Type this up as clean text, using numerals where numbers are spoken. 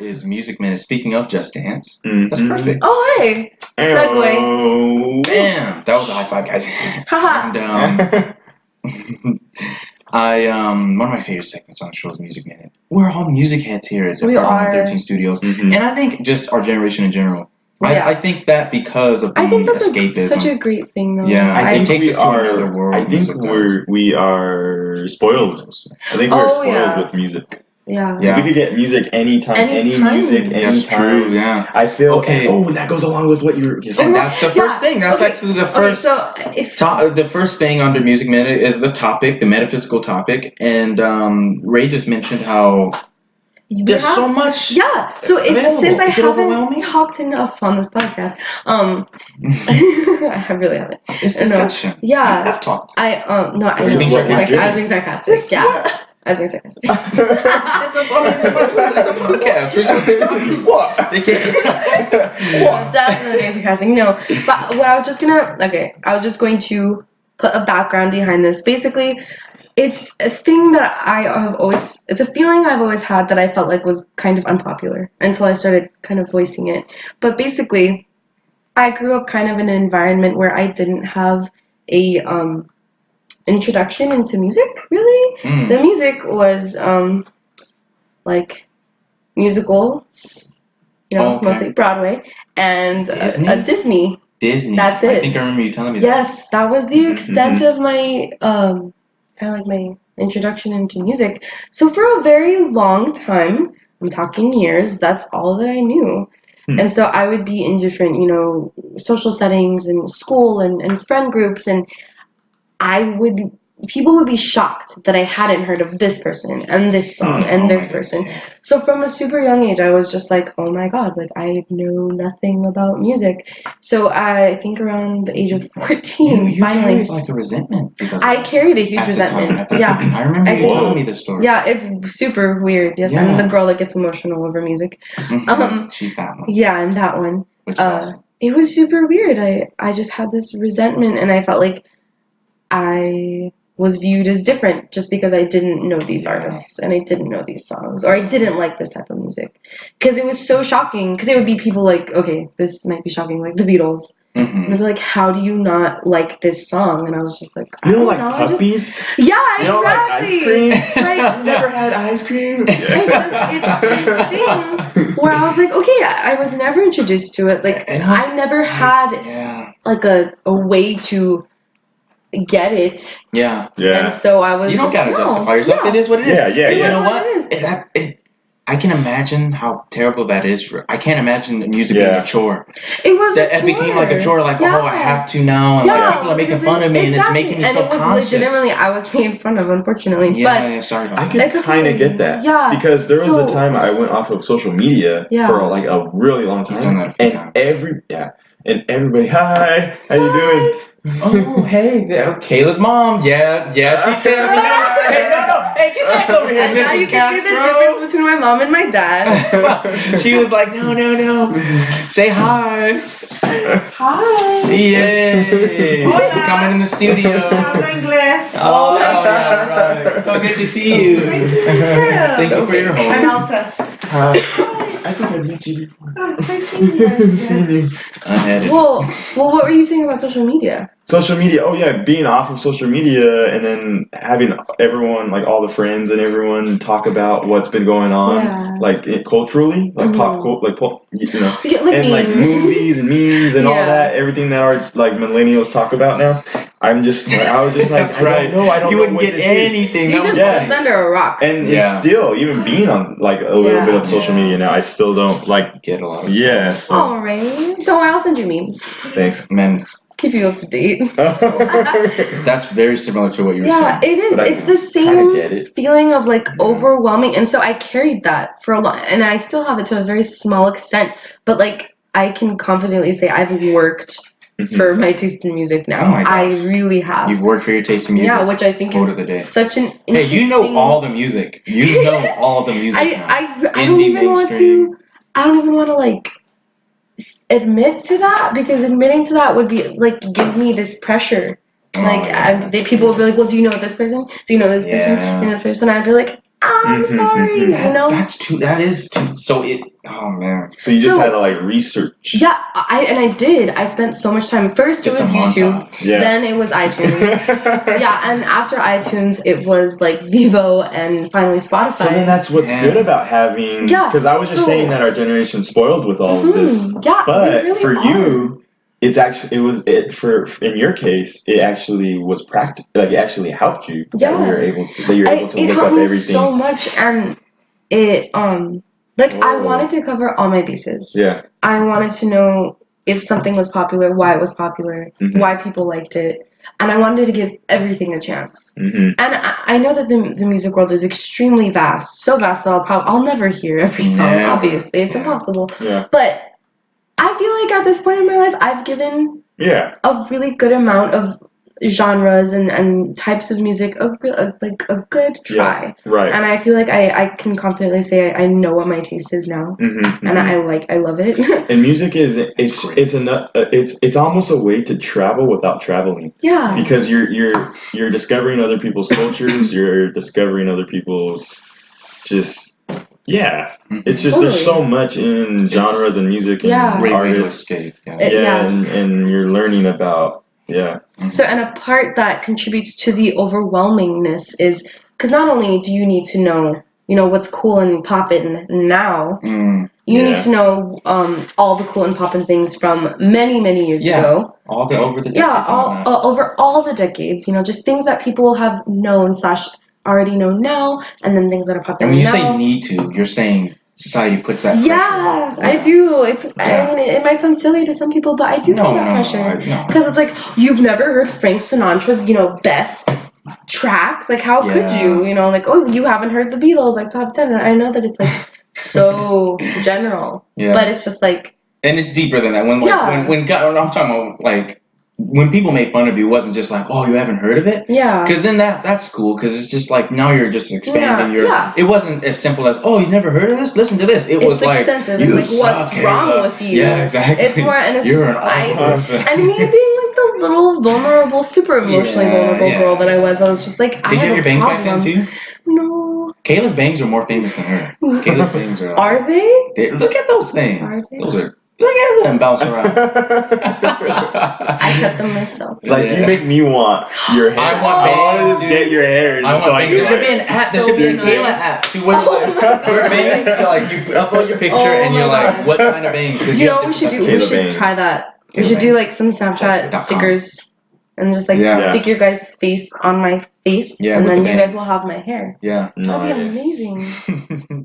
is Music Minute. Speaking of Just Dance, that's Mhm. perfect. Oh, hey. Segue. Bam! That was a high five, guys. Haha. And one of my favorite segments on the show is Music Minute. We're all music heads here at We are. 13 Studios, Mhm. and I think just our generation in general. Yeah. I think that because of the I think that's escapism. such a great thing, though. Yeah, I think it takes we us to another are. world. I think music does. we are spoiled. I think we're Oh, spoiled yeah. with music. Yeah. Yeah. We could get music anytime, any Anytime. music, That's anytime. true. Yeah. I feel Okay. and that goes along with what you were. And that's the first thing. That's Okay. actually the Okay, first. so if The first thing under Music Minute is the topic, the metaphysical topic, and Ray just mentioned how we there's have, so much. yeah. So available. since I Is it overwhelming? haven't talked enough on this podcast, I really haven't. It's No. discussion. Yeah. We have talked. No, I Are know. you being sarcastic? I was being sarcastic. Yeah. I was being sarcastic. It's a podcast. What? They can't. Definitely being sarcastic. No, but what I was just going to put a background behind this. Basically, it's a thing that it's a feeling I've always had that I felt like was kind of unpopular until I started kind of voicing it. But basically, I grew up kind of in an environment where I didn't have a introduction into music, really. The music was like musicals, mostly Broadway, and Disney? Disney. That's it. I think I remember you telling me Yes, that was the extent of my kind of like my introduction into music. So for a very long time, I'm talking years, that's all that I knew. And so I would be in different, social settings and school and friend groups, and people would be shocked that I hadn't heard of this person and this song and this person. Yeah. So from a super young age, I was just like, oh my God, like I know nothing about music. So I think around the age of 14, You finally. carried like a resentment because I carried a huge resentment. Yeah. I remember you did. telling me this story. Yeah, it's super weird. Yes, I'm Yeah. the girl that gets emotional over music. She's that one. Yeah, I'm that one. Which is awesome. It was super weird. I just had this resentment, and I felt like I was viewed as different just because I didn't know these artists and I didn't know these songs, or I didn't like this type of music. Because it was so shocking, because it would be people like, okay, this might be shocking, like the Beatles. And they'd be like, how do you not like this song? And I was just like, I You don't don't like know, puppies? Yeah, You don't like ice exactly. cream? Like, I've never had ice cream. it's this thing where I was like, okay, I was never introduced to it. Like, And I never had like a way to get it. Yeah. And so I was You don't just, gotta justify yourself. Yeah. It is what it is. Yeah. It You is know what what? it is. I can imagine how terrible that is for. I can't imagine music being a chore. It was That it became like a chore. Like, Yeah. oh, I have to now. And like, people are making because fun of me, and it's exactly. making me and subconscious. it was legitimately, I was made fun of, unfortunately. Yeah, sorry about I that. could It's kind okay. of get that. Yeah. Because there was So- a time I went off of social media for like a really long time. He's done that a few and times. everybody, hi, how you doing? Oh, hey, Kayla's mom. Yeah, she said, hey, no, hey, get back over here, And now you Mrs. can see the Castro. difference between my mom and my dad. She was like, no, say hi. Hi. Yay. Hola. Coming in the studio. Hablo inglés. Oh, yeah, right. So good to see you. Nice to meet you. Thank you for your I'm home. Elsa. I think I've met you before. Oh, nice seeing you. Seen you. I had it. Well, what were you saying about social media? Social media, oh yeah, being off of social media and then having everyone, like all the friends and everyone talk about what's been going on, like culturally, like pop, Yeah, like and like memes. movies and memes and all that, everything that our like millennials talk about now. I was just like, That's right. I don't You know wouldn't what get this anything. You That was just lived under a rock. And it's still, even being on like a little bit of social media now, I still don't like get a lot of stuff. Alright. Don't worry, I'll send you memes. Thanks. Man, Keep you up to date. that's very similar to what you were saying. Yeah, it is. But I It's the kinda get same it. feeling of like overwhelming, and so I carried that for a long, and I still have it to a very small extent. But like, I can confidently say I've worked for my taste in music now. Oh my gosh. I really have. You've worked for your taste in music. Yeah, which I think Quote of the day. is such an Hey, interesting. you know all the music. You know all the music. now. I don't Indie, even want mainstream. to. I don't even want to like admit to that, because admitting to that would be like give me this pressure. Oh, Like yeah. people would be like, well, do you know this person? Do you know this person? Yeah. And this person? I'd be like, I'm sorry, you know. That is too. So it. Oh man. So you just So- had to like research. Yeah, I did. I spent so much time. First, Just it was a YouTube. montage. Yeah. Then it was iTunes. Yeah, and after iTunes, it was like Vivo and finally Spotify. So then that's what's Yeah. good about having. Yeah, Because I was just so- saying that our generation's spoiled with all of this. Yeah, But we really for are. you, it's actually in your case, it actually was practical. Like it actually helped you. That Yeah. we were able to. That you're able to It look helped up me everything. so much, and it like I Whoa. wanted to cover all my bases. Yeah. I wanted to know if something was popular, why it was popular, Mhm. why people liked it, and I wanted to give everything a chance. Mm-hmm. And I know that the music world is extremely vast, so vast that I'll never hear every song. Never. Obviously, it's Yeah. impossible. Yeah. But I feel like at this point in my life, I've given Yeah. a really good amount of genres and types of music a good try. Right. And I feel like I can confidently say I know what my taste is now, Mm-hmm. and I love it. And music it's almost a way to travel without traveling, Yeah. because you're discovering other people's cultures, you're discovering other people's it's just there's so much in genres and music and Yeah. Great way to artists, escape. Yeah. Yeah. and you're learning about So, and a part that contributes to the overwhelmingness is because not only do you need to know, what's cool and poppin' now, Mm. you Yeah. need to know all the cool and poppin' things from many, many years Yeah. ago. Over the decades. Yeah, and whatnot. over all the decades, just things that people have known / already know now, and then things that are popular And when you now. say need to, you're saying society puts that pressure. Yeah, on. I do. It's. Yeah. I mean, it might sound silly to some people, but I do feel that pressure. No. Because it's like, you've never heard Frank Sinatra's, best tracks. Like, how could Yeah. you? Like, oh, you haven't heard the Beatles, like top 10. And I know that it's like so general, Yeah. but it's just like, And it's deeper than that. When Yeah. when I'm talking about like when people made fun of you, it wasn't just like, oh, you haven't heard of it. yeah, Because then that's cool. Because it's just like now you're just expanding your. Yeah. It wasn't as simple as, oh, you've never heard of this. Listen to this. It it's was like extensive. you It's like, what's suck, wrong Kayla. with you? Yeah, exactly. It's more, and it's You're just, an awful person. and me being like the little vulnerable, super emotionally Yeah, vulnerable yeah. girl that I was just like, I Did you have have your a bangs back problem. then too? No. Kayla's bangs are more famous than her. Kayla's bangs are. Are they? Look at those things. Are they? Those are. Look at them bounce around. I cut them myself. Like Yeah. you make me want your hair. I want I want to bangs, just dude. get your hair. And I just want like bangs. There should be an app. There should be a So Kayla nice. app. She would like wear bangs. So like you upload your picture Oh and you're my like, God. what kind of bangs? 'Cause You know have what we should do? Kayla We should bangs. try that. We Kayla should do bangs. like some Snapchat .com. stickers and just like Yeah. stick your guys' face on my face, Yeah, and with then the you guys bangs. will have my hair. Yeah. That'd be Nice. amazing.